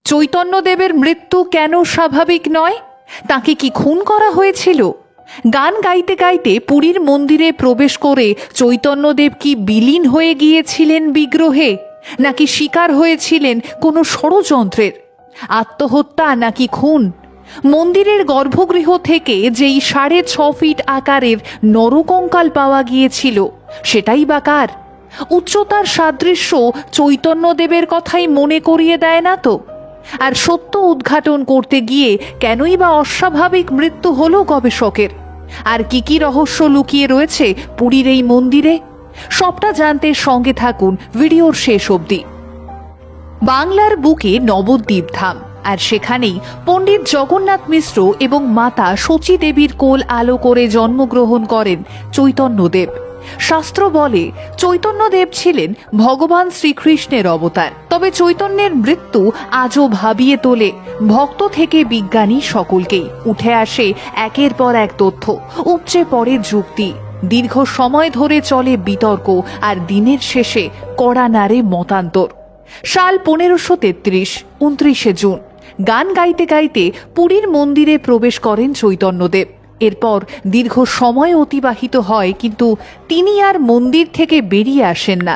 চৈতন্যদেবের মৃত্যু কেন স্বাভাবিক নয়? তাকে কি খুন করা হয়েছিল? গান গাইতে গাইতে পুরীর মন্দিরে প্রবেশ করে চৈতন্যদেব কি বিলীন হয়ে গিয়েছিলেন বিগ্রহে, নাকি শিকার হয়েছিলেন কোনো ষড়যন্ত্রের? আত্মহত্যা নাকি খুন? মন্দিরের গর্ভগৃহ থেকে যেই 6.5 ফিট আকারের নরকঙ্কাল পাওয়া গিয়েছিল, সেটাই বা কার? উচ্চতার সাদৃশ্য চৈতন্যদেবের কথাই মনে করিয়ে দেয় না তো? আর সত্য উদ্ঘাটন করতে গিয়ে কেনই বা অস্বাভাবিক মৃত্যু হলো গবেষকের? আর কি কি রহস্য লুকিয়ে রয়েছে পুরীর এই মন্দিরে? সবটা জানতে সঙ্গে থাকুন ভিডিওর শেষ অবধি। বাংলার বুকে নবদ্বীপ ধাম, আর সেখানেই পণ্ডিত জগন্নাথ মিশ্র এবং মাতা শচী দেবীর কোল আলো করে জন্মগ্রহণ করেন চৈতন্যদেব। শাস্ত্র বলে চৈতন্যদেব ছিলেন ভগবান শ্রীকৃষ্ণের অবতার। তবে চৈতন্যের মৃত্যু আজও ভাবিয়ে তোলে ভক্ত থেকে বিজ্ঞানী সকলকেই। উঠে আসে একের পর এক তথ্য, উপচে পড়ে যুক্তি, দীর্ঘ সময় ধরে চলে বিতর্ক, আর দিনের শেষে কড়া নাড়ে মতান্তর। সাল 1533, 29 জুন, গান গাইতে গাইতে পুরীর মন্দিরে প্রবেশ করেন চৈতন্যদেব। এরপর দীর্ঘ সময় অতিবাহিত হয়, কিন্তু তিনি আর মন্দির থেকে বেরিয়ে আসেন না।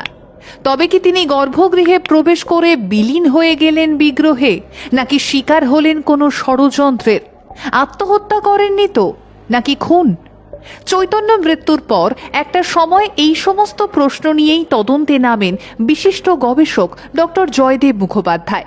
তবে কি তিনি গর্ভগৃহে প্রবেশ করে বিলীন হয়ে গেলেন বিগ্রহে, নাকি শিকার হলেন কোনো ষড়যন্ত্রের? আত্মহত্যা করেননি তো, নাকি খুন? চৈতন্য মৃত্যুর পর একটা সময় এই সমস্ত প্রশ্ন নিয়েই তদন্তে নামেন বিশিষ্ট গবেষক ডক্টর জয়দেব মুখোপাধ্যায়।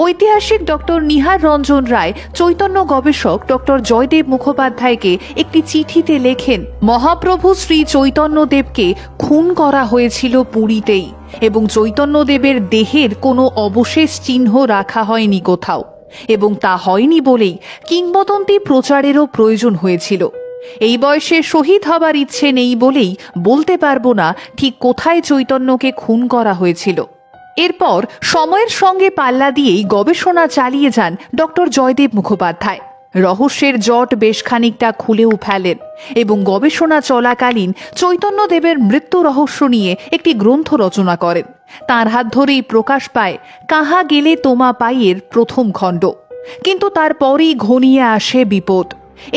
ঐতিহাসিক ডক্টর নিহার রঞ্জন রায় চৈতন্য গবেষক ডক্টর জয়দেব মুখোপাধ্যায়কে একটি চিঠিতে লেখেন, মহাপ্রভু শ্রী চৈতন্যদেবকে খুন করা হয়েছিল পুরীতেই, এবং চৈতন্যদেবের দেহের কোনো অবশেষ চিহ্ন রাখা হয়নি কোথাও, এবং তা হয়নি বলেই কিংবদন্তি প্রচারেরও প্রয়োজন হয়েছিল। এই বয়সে শহীদ হবার ইচ্ছে নেই বলেই বলতে পারবো না ঠিক কোথায় চৈতন্যকে খুন করা হয়েছিল। এরপর সময়ের সঙ্গে পাল্লা দিয়েই গবেষণা চালিয়ে যান ডক্টর জয়দেব মুখোপাধ্যায়। রহস্যের জট বেশ খানিকটা খুলেও ফেলেন, এবং গবেষণা চলাকালীন চৈতন্যদেবের মৃত্যু রহস্য নিয়ে একটি গ্রন্থ রচনা করেন। তাঁর হাত ধরেই প্রকাশ পায় কাহা গেলে তোমা পাইয়ের প্রথম খণ্ড। কিন্তু তারপরেই ঘনিয়ে আসে বিপদ।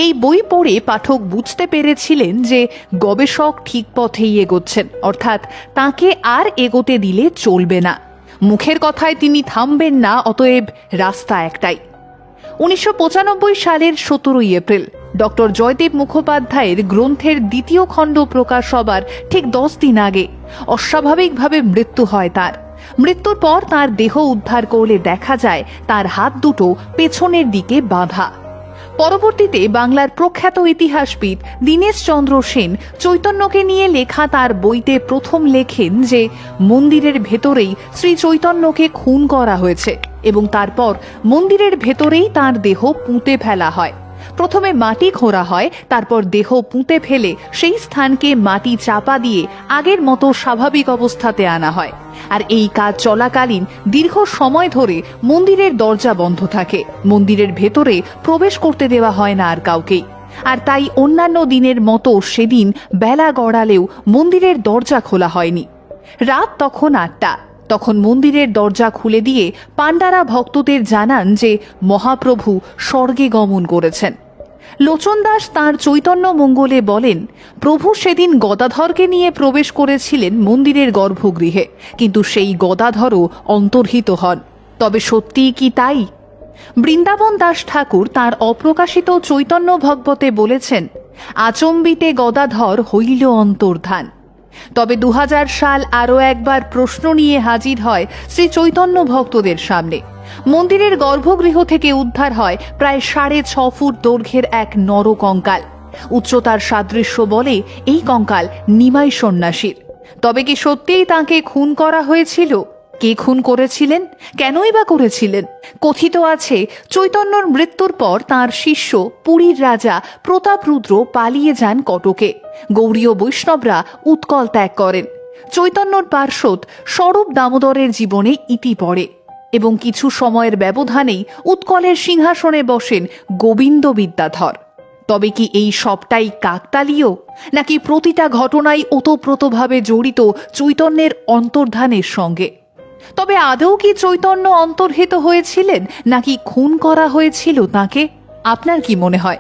এই বই পড়ে পাঠক বুঝতে পেরেছিলেন যে গবেষক ঠিক পথেই এগোচ্ছেন, অর্থাৎ তাকে আর এগোতে দিলে চলবে না। মুখের কথায় তিনি থামবেন না, অতএব রাস্তা একটাই। 1995 সালের 17 এপ্রিল ডক্টর জয়দেব মুখোপাধ্যায়ের গ্রন্থের দ্বিতীয় খণ্ড প্রকাশ হবার ঠিক 10 দিন আগে অস্বাভাবিকভাবে মৃত্যু হয় তার। মৃত্যুর পর তার দেহ উদ্ধার করলে দেখা যায় তার হাত দুটো পেছনের দিকে বাঁধা। পরবর্তীতে বাংলার প্রখ্যাত ইতিহাসবিদ দীনেশ চন্দ্র সেন চৈতন্যকে নিয়ে লেখা তার বইতে প্রথম লেখেন যে মন্দিরের ভেতরেই শ্রী চৈতন্যকে খুন করা হয়েছে, এবং তারপর মন্দিরের ভেতরেই তার দেহ পুঁতে ফেলা হয়। প্রথমে মাটি খোঁড়া হয়, তারপর দেহ পুঁতে ফেলে সেই স্থানকে মাটি চাপা দিয়ে আগের মতো স্বাভাবিক অবস্থাতে আনা হয়। আর এই কাজ চলাকালীন দীর্ঘ সময় ধরে মন্দিরের দরজা বন্ধ থাকে। মন্দিরের ভেতরে প্রবেশ করতে দেওয়া হয় না আর কাউকেই। আর তাই অন্যান্য দিনের মতো সেদিন বেলা গড়ালেও মন্দিরের দরজা খোলা হয়নি। রাত তখন 8টা। তখন মন্দিরের দরজা খুলে দিয়ে পাণ্ডারা ভক্তদের জানান যে মহাপ্রভু স্বর্গে গমন করেছেন। লোচন দাস তাঁর চৈতন্য মঙ্গলে বলেন, প্রভু সেদিন গদাধরকে নিয়ে প্রবেশ করেছিলেন মন্দিরের গর্ভগৃহে, কিন্তু সেই গদাধরও অন্তর্হিত হন। তবে সত্যিই কি তাই? বৃন্দাবন দাস ঠাকুর তাঁর অপ্রকাশিত চৈতন্য ভগবতে বলেছেন, আচম্বিতে গদাধর হইল অন্তর্ধান। তবে 2000 সাল আরও একবার প্রশ্ন নিয়ে হাজির হয় শ্রী চৈতন্য ভক্তদের সামনে। মন্দিরের গর্ভগৃহ থেকে উদ্ধার হয় প্রায় 6.5 ফুট দৈর্ঘ্যের এক নরকঙ্কাল। উচ্চতার সাদৃশ্য বলে এই কঙ্কাল নিমাই সন্ন্যাসীর। তবে কি সত্যিই তাঁকে খুন করা হয়েছিল? কে খুন করেছিলেন? কেনই বা করেছিলেন? কথিত আছে চৈতন্যর মৃত্যুর পর তাঁর শিষ্য পুরীর রাজা প্রতাপরুদ্র পালিয়ে যান কটকে। গৌড়ীয় বৈষ্ণবরা উৎকল ত্যাগ করেন। চৈতন্যর পার্শ্বদ স্বরূপ দামোদরের জীবনে ইতি পড়ে, এবং কিছু সময়ের ব্যবধানেই উৎকলের সিংহাসনে বসেন গোবিন্দ বিদ্যাধর। তবে কি এই সবটাই কাকতালীয়, নাকি প্রতিটা ঘটনাই ওতপ্রোতভাবে জড়িত চৈতন্যের অন্তর্ধানের সঙ্গে? তবে আদৌ কি চৈতন্য অন্তর্হিত হয়েছিলেন নাকি খুন করা হয়েছিল তাকে? আপনার কি মনে হয়?